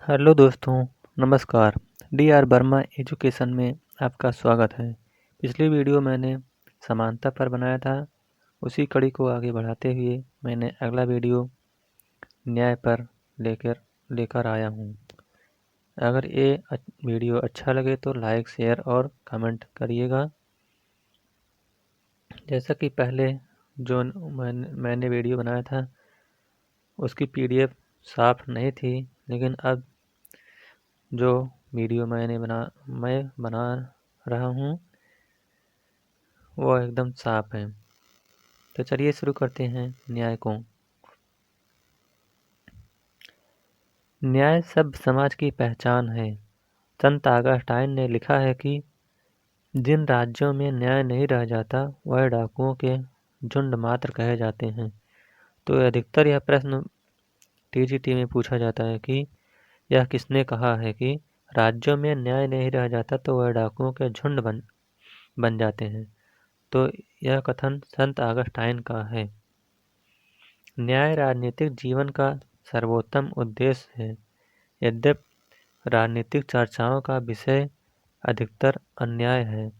Hello दोस्तों, नमस्कार। D R Verma education में आपका स्वागत है। पिछली वीडियो मैंने समानता पर बनाया था। उसी कड़ी को आगे बढ़ाते हुए मैंने अगला वीडियो न्याय पर लेकर आया हूँ। अगर ये वीडियो अच्छा लगे तो लाइक, शेयर और कमेंट करिएगा। जैसा कि पहले जो मैंने वीडियो बनाया था उसकी PDF साफ नहीं थी, लेकिन अब जो वीडियो मैं बना रहा हूँ वो एकदम साफ है। तो चलिए शुरू करते हैं न्याय को। न्याय सब समाज की पहचान है। संत ऑगस्टाइन ने लिखा है कि जिन राज्यों में न्याय नहीं रह जाता वह डाकुओं के झुंड मात्र कहे जाते हैं। तो अधिकतर यह प्रश्न TGT में पूछा जाता है कि यह किसने कहा है कि राज्यों में न्याय नहीं रह जाता तो वह डाकुओं के झुंड बन जाते हैं। तो यह कथन संत ऑगस्टाइन का है। न्याय राजनीतिक जीवन का सर्वोत्तम उद्देश्य है। यद्यपि राजनीतिक चर्चाओं का विषय अधिकतर अन्याय है।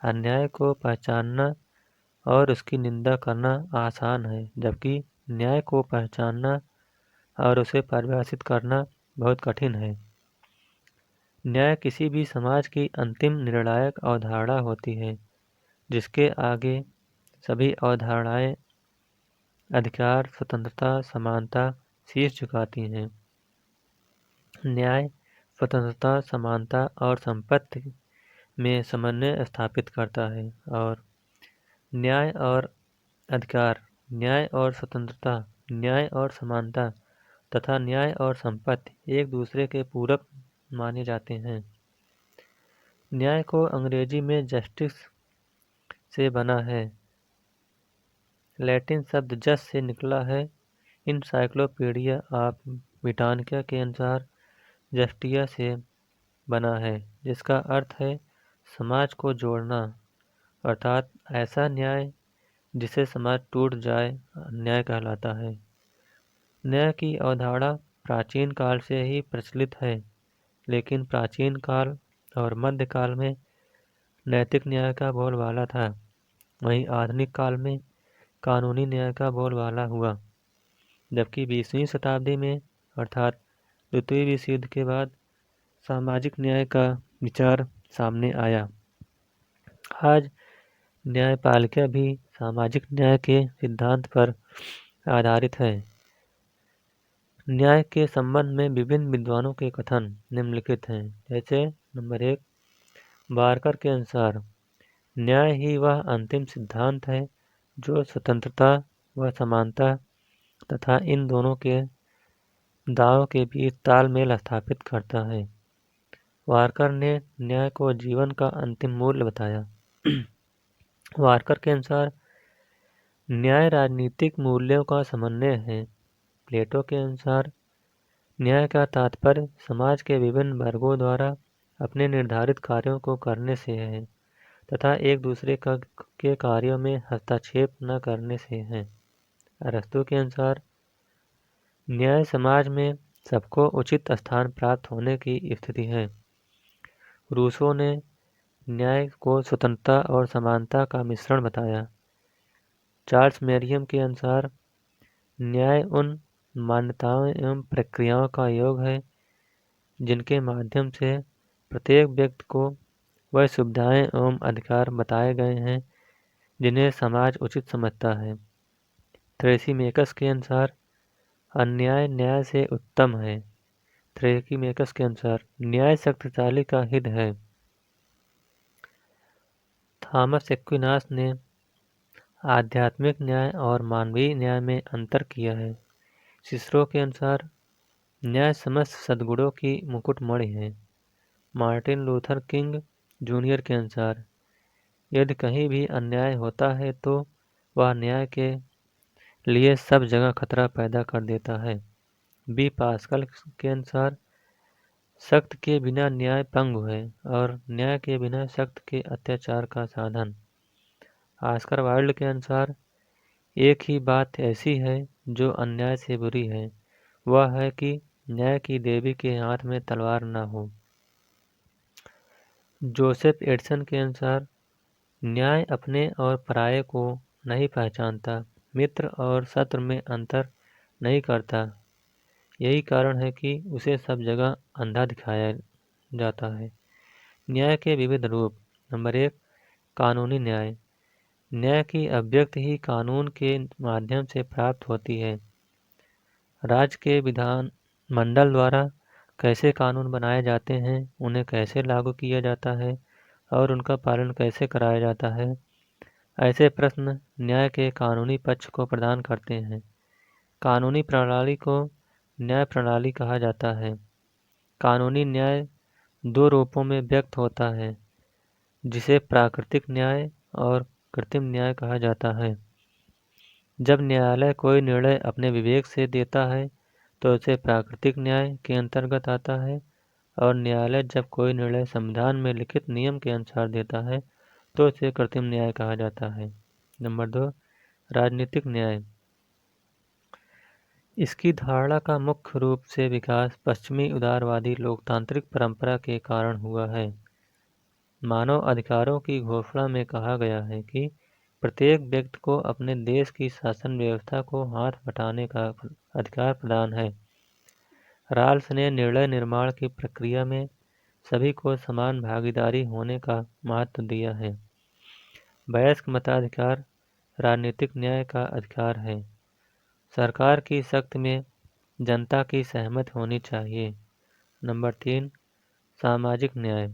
अन्याय को पहचानना और उसकी निंदा करना आसान है, जबकि न्याय को पहचानना और उसे परिभाषित करना बहुत कठिन है। न्याय किसी भी समाज की अंतिम निर्णायक अवधारणा होती है, जिसके आगे सभी अवधारणाएं अधिकार, स्वतंत्रता, समानता शीश झुकाती हैं। न्याय स्वतंत्रता, समानता और संपत्ति में समन्वय स्थापित करता है। और न्याय और अधिकार, न्याय और स्वतंत्रता, न्याय और समानता तथा न्याय और संपत्ति एक दूसरे के पूरक माने जाते हैं। न्याय को अंग्रेजी में जस्टिस से बना है। लैटिन शब्द जस से निकला है। इनसाइक्लोपीडिया ऑफ ब्रिटानिका के अनुसार जस्टिया से बना है, जिसका अर्थ है समाज को जोड़ना, अर्थात ऐसा न्याय जिसे समाज टूट जाए अन्याय कहलाता है। न्याय की अवधारणा प्राचीन काल से ही प्रचलित है, लेकिन प्राचीन काल और मध्यकाल में नैतिक न्याय का बोलबाला था। वहीं आधुनिक काल में कानूनी न्याय का बोलबाला हुआ, जबकि 20वीं शताब्दी में अर्थात द्वितीय विश्व युद्ध के बाद सामाजिक न्याय का विचार सामने आया। आज न्यायपालिका भी सामाजिक न्याय के सिद्धांत पर आधारित है। न्याय के संबंध में विभिन्न विद्वानों के कथन निम्नलिखित हैं। जैसे नंबर 1, बारकर के अनुसार न्याय ही वह अंतिम सिद्धांत है जो स्वतंत्रता व समानता तथा इन दोनों के दावों के बीच तालमेल स्थापित करता है। वारकर ने न्याय को जीवन का अंतिम मूल्य बताया। वारकर के अनुसार न्याय राजनीतिक मूल्यों का समन्वय है। प्लेटो के अनुसार न्याय का तात्पर्य समाज के विभिन्न वर्गों द्वारा अपने निर्धारित कार्यों को करने से है तथा एक दूसरे के कार्यों में हस्तक्षेप न करने से है। अरस्तू के अनुसार न्याय समाज में सबको उचित स्थान प्राप्त होने की स्थिति है। रूसो ने न्याय को स्वतंत्रता और समानता का मिश्रण बताया। चार्ल्स मेरियम के अनुसार न्याय उन मान्यताओं एवं प्रक्रियाओं का योग है जिनके माध्यम से प्रत्येक व्यक्ति को वह सुविधाएं एवं अधिकार बताए गए हैं जिन्हें समाज उचित समझता है। थ्रेसीमेकस के अनुसार अन्याय न्याय से उत्तम है। थ्रेसीमेकस के अनुसार न्याय शक्तिशाली का हित है। थॉमस एक्विनास ने आध्यात्मिक न्याय और मानवीय न्याय में अंतर किया है। सिसरो के अनुसार न्याय समस्त सद्गुणों की मुकुटमणि है। मार्टिन लूथर किंग जूनियर के अनुसार यदि कहीं भी अन्याय होता है तो वह न्याय के लिए सब जगह खतरा पैदा कर देता है। बी पास्कल के अनुसार सख्त के बिना न्याय पंगु है और न्याय के बिना सख्त के अत्याचार का साधन। ऑस्कर वाइल्ड के अनुसार एक ही बात ऐसी है जो अन्याय से बुरी है, वह है कि न्याय की देवी के हाथ में तलवार न हो। जोसेफ एडिसन के अनुसार न्याय अपने और पराये को नहीं पहचानता, मित्र और शत्रु में अंतर नहीं करता। यही कारण है कि उसे सब जगह अंधा दिखाया जाता है। न्याय के विविध रूप। नंबर 1, कानूनी न्याय। न्याय की अभिव्यक्ति ही कानून के माध्यम से प्राप्त होती है। राज्य के विधान मंडल द्वारा कैसे कानून बनाए जाते हैं, उन्हें कैसे लागू किया जाता है और उनका पालन कैसे कराया जाता है, ऐसे प्रश्न न्याय के कानूनी पक्ष को प्रदान करते हैं। कानूनी प्रणाली को न्याय प्रणाली कहा जाता है। कानूनी न्याय दो रूपों में व्यक्त होता है, जिसे प्राकृतिक न्याय और कृत्रिम न्याय कहा जाता है। जब न्यायालय कोई निर्णय अपने विवेक से देता है तो उसे प्राकृतिक न्याय के अंतर्गत आता है, और न्यायालय जब कोई निर्णय संविधान में लिखित नियम के अनुसार देता है तो उसे कृत्रिम न्याय कहा जाता है। नंबर 2, राजनीतिक न्याय। इसकी धारणा का मुख्य रूप से विकास पश्चिमी उदारवादी लोकतांत्रिक परंपरा के कारण हुआ है। मानव अधिकारों की घोषणा में कहा गया है कि प्रत्येक व्यक्ति को अपने देश की शासन व्यवस्था को हाथ बटाने का अधिकार प्रदान है। राल्स ने निर्णय निर्माण की प्रक्रिया में सभी को समान भागीदारी होने का महत्व दिया है। वयस्क मताधिकार राजनीतिक न्याय का अधिकार है। सरकार की शक्ति में जनता की सहमति होनी चाहिए। नंबर 3, सामाजिक न्याय।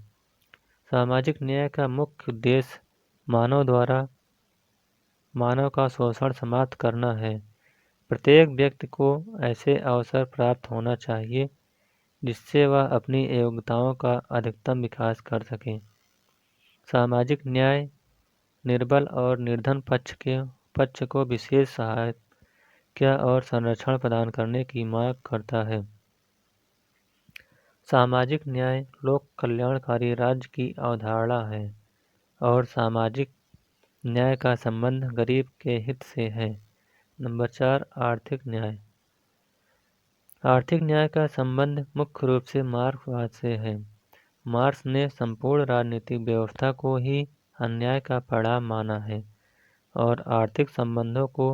सामाजिक न्याय का मुख्य उद्देश्य मानव का शोषण समाप्त करना है। प्रत्येक व्यक्ति को ऐसे अवसर प्राप्त होना चाहिए जिससे वह अपनी योग्यताओं का अधिकतम विकास कर सके। सामाजिक न्याय निर्बल और निर्धन पक्ष को विशेष सहायता और संरक्षण प्रदान करने की मांग करता है। सामाजिक न्याय लोक कल्याणकारी राज्य की अवधारणा है और सामाजिक न्याय का संबंध गरीब के हित से है। नंबर 4, आर्थिक न्याय। आर्थिक न्याय का संबंध मुख्य रूप से मार्क्सवाद से है। मार्क्स ने संपूर्ण राजनीतिक व्यवस्था को ही अन्याय का परिणाम माना है और आर्थिक संबंधों को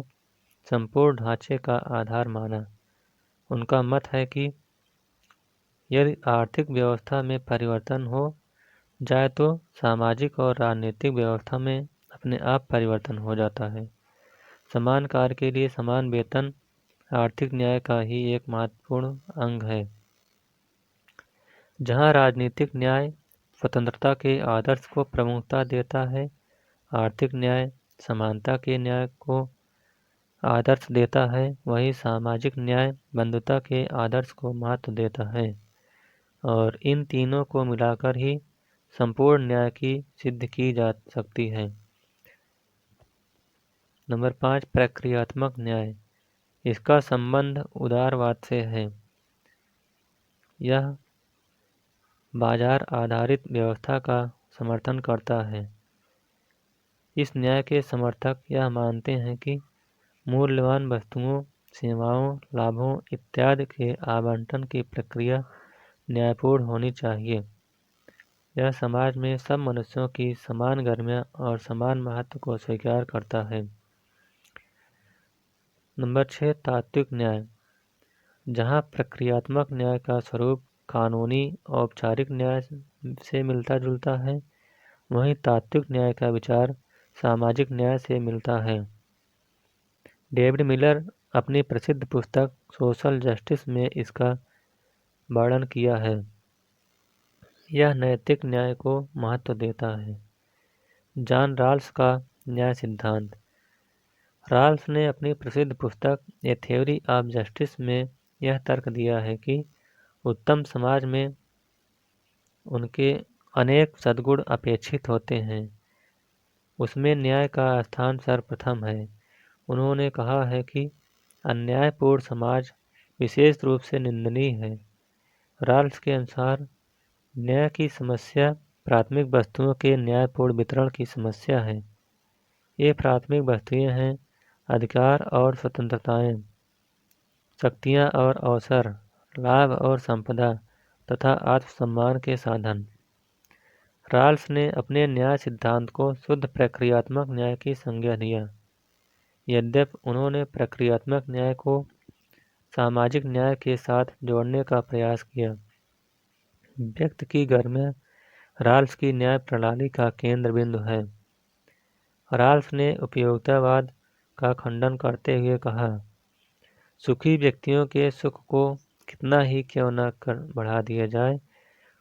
संपूर्ण ढांचे का आधार माना। उनका मत है कि यदि आर्थिक व्यवस्था में परिवर्तन हो जाए तो सामाजिक और राजनीतिक व्यवस्था में अपने आप परिवर्तन हो जाता है। समान कार्य के लिए समान वेतन आर्थिक न्याय का ही एक महत्वपूर्ण अंग है। जहां राजनीतिक न्याय स्वतंत्रता के आदर्श को प्रमुखता देता है, आर्थिक न्याय समानता के न्याय को आदर्श देता है, वहीं सामाजिक न्याय बंधुता के आदर्श को महत्व देता है। और इन तीनों को मिलाकर ही संपूर्ण न्याय की सिद्धि की जा सकती है। नंबर 5, प्रक्रियात्मक न्याय। इसका संबंध उदारवाद से है। यह बाजार आधारित व्यवस्था का समर्थन करता है। इस न्याय के समर्थक यह मानते हैं कि मूल्यवान वस्तुओं, सेवाओं, लाभों इत्यादि के आवंटन की प्रक्रिया न्यायपूर्ण होनी चाहिए। यह समाज में सब मनुष्यों की समान गरिमा और समान महत्व को स्वीकार करता है। नंबर 6, तात्विक न्याय। जहाँ प्रक्रियात्मक न्याय का स्वरूप कानूनी औपचारिक न्याय से मिलता जुलता है, वहीं तात्विक न्याय का विचार सामाजिक न्याय से मिलता है। डेविड मिलर अपनी प्रसिद्ध पुस्तक सोशल जस्टिस में इसका वर्णन किया है। यह नैतिक न्याय को महत्व देता है। जॉन राल्स का न्याय सिद्धांत। राल्स ने अपनी प्रसिद्ध पुस्तक ए थ्योरी ऑफ जस्टिस में यह तर्क दिया है कि उत्तम समाज में उनके अनेक सद्गुण अपेक्षित होते हैं। उसमें न्याय का स्थान सर्वप्रथम है। उन्होंने कहा है कि अन्यायपूर्ण समाज विशेष रूप से निंदनीय है। राल्स के अनुसार न्याय की समस्या प्राथमिक वस्तुओं के न्यायपूर्ण वितरण की समस्या है। ये प्राथमिक वस्तुएं हैं अधिकार और स्वतंत्रताएं, शक्तियां और अवसर, लाभ और संपदा तथा आत्मसम्मान के साधन। राल्स ने अपने न्याय सिद्धांत को शुद्ध प्रक्रियात्मक न्याय की संज्ञा दिया। यद्यपि उन्होंने प्रक्रियात्मक न्याय को सामाजिक न्याय के साथ जोड़ने का प्रयास किया। व्यक्ति की घर में राल्स की न्याय प्रणाली का केंद्र बिंदु है। राल्स ने उपयोगितावाद का खंडन करते हुए कहा, सुखी व्यक्तियों के सुख को कितना ही क्यों न कर बढ़ा दिया जाए,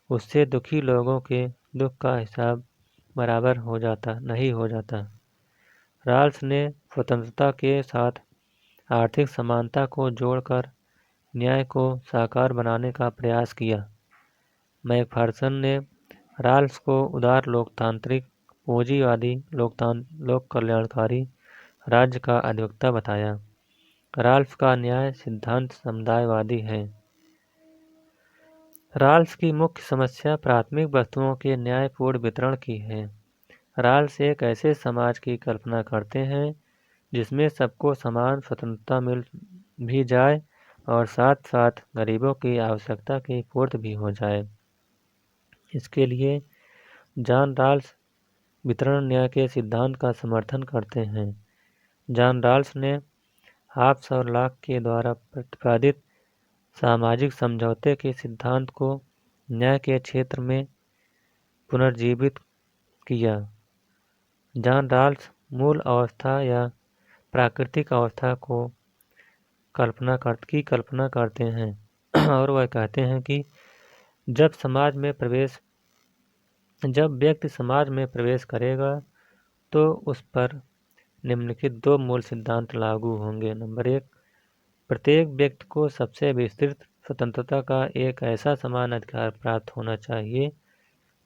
उससे दुखी लोगों के दुख का हिसाब बराबर नहीं हो जाता। राल्स ने स्वतंत्रता के साथ आर्थिक समानता को जोड़कर न्याय को साकार बनाने का प्रयास किया। मैकफर्सन ने राल्स को उदार लोकतांत्रिक पूंजीवादी लोक कल्याणकारी राज्य का अधिवक्ता बताया। राल्स का न्याय सिद्धांत समुदायवादी है। राल्स की मुख्य समस्या प्राथमिक वस्तुओं के न्यायपूर्ण वितरण की है। राल्स एक ऐसे समाज की कल्पना करते हैं जिसमें सबको समान स्वतंत्रता मिल भी जाए और साथ साथ गरीबों की आवश्यकता की पूर्ति भी हो जाए। इसके लिए जॉन राल्स वितरण न्याय के सिद्धांत का समर्थन करते हैं। जॉन राल्स ने हाब्स और लॉक के द्वारा प्रतिपादित सामाजिक समझौते के सिद्धांत को न्याय के क्षेत्र में पुनर्जीवित किया। जॉन राल्स मूल अवस्था या प्राकृतिक अवस्था को कल्पना करते हैं और वह कहते हैं कि जब व्यक्ति समाज में प्रवेश करेगा तो उस पर निम्नलिखित दो मूल सिद्धांत लागू होंगे। नंबर 1, प्रत्येक व्यक्ति को सबसे विस्तृत स्वतंत्रता का एक ऐसा समान अधिकार प्राप्त होना चाहिए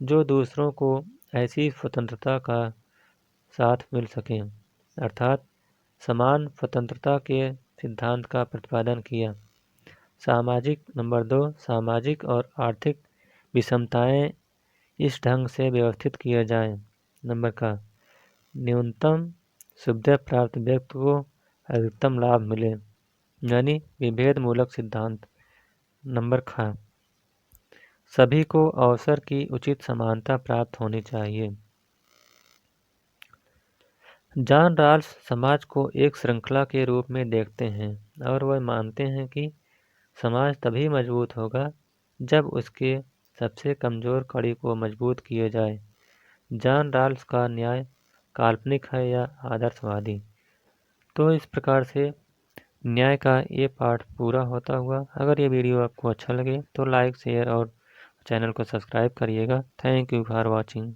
जो दूसरों को ऐसी स्वतंत्रता का साथ मिल सके, अर्थात समान स्वतंत्रता के सिद्धांत का प्रतिपादन किया। नंबर 2, सामाजिक और आर्थिक विषमताएं इस ढंग से व्यवस्थित किए जाएं। नंबर का न्यूनतम सुविधा प्राप्त व्यक्ति को अधिकतम लाभ मिले, यानी विभेद मूलक सिद्धांत। नंबर खा सभी को अवसर की उचित समानता प्राप्त होनी चाहिए। जॉन राल्स समाज को एक श्रृंखला के रूप में देखते हैं और वह मानते हैं कि समाज तभी मजबूत होगा जब उसके सबसे कमजोर कड़ी को मजबूत किए जाए। जॉन राल्स का न्याय काल्पनिक है या आदर्शवादी। तो इस प्रकार से न्याय का ये पाठ पूरा होता हुआ। अगर ये वीडियो आपको अच्छा लगे तो लाइक, शेयर और चैनल को सब्सक्राइब करिएगा। Thank you for watching.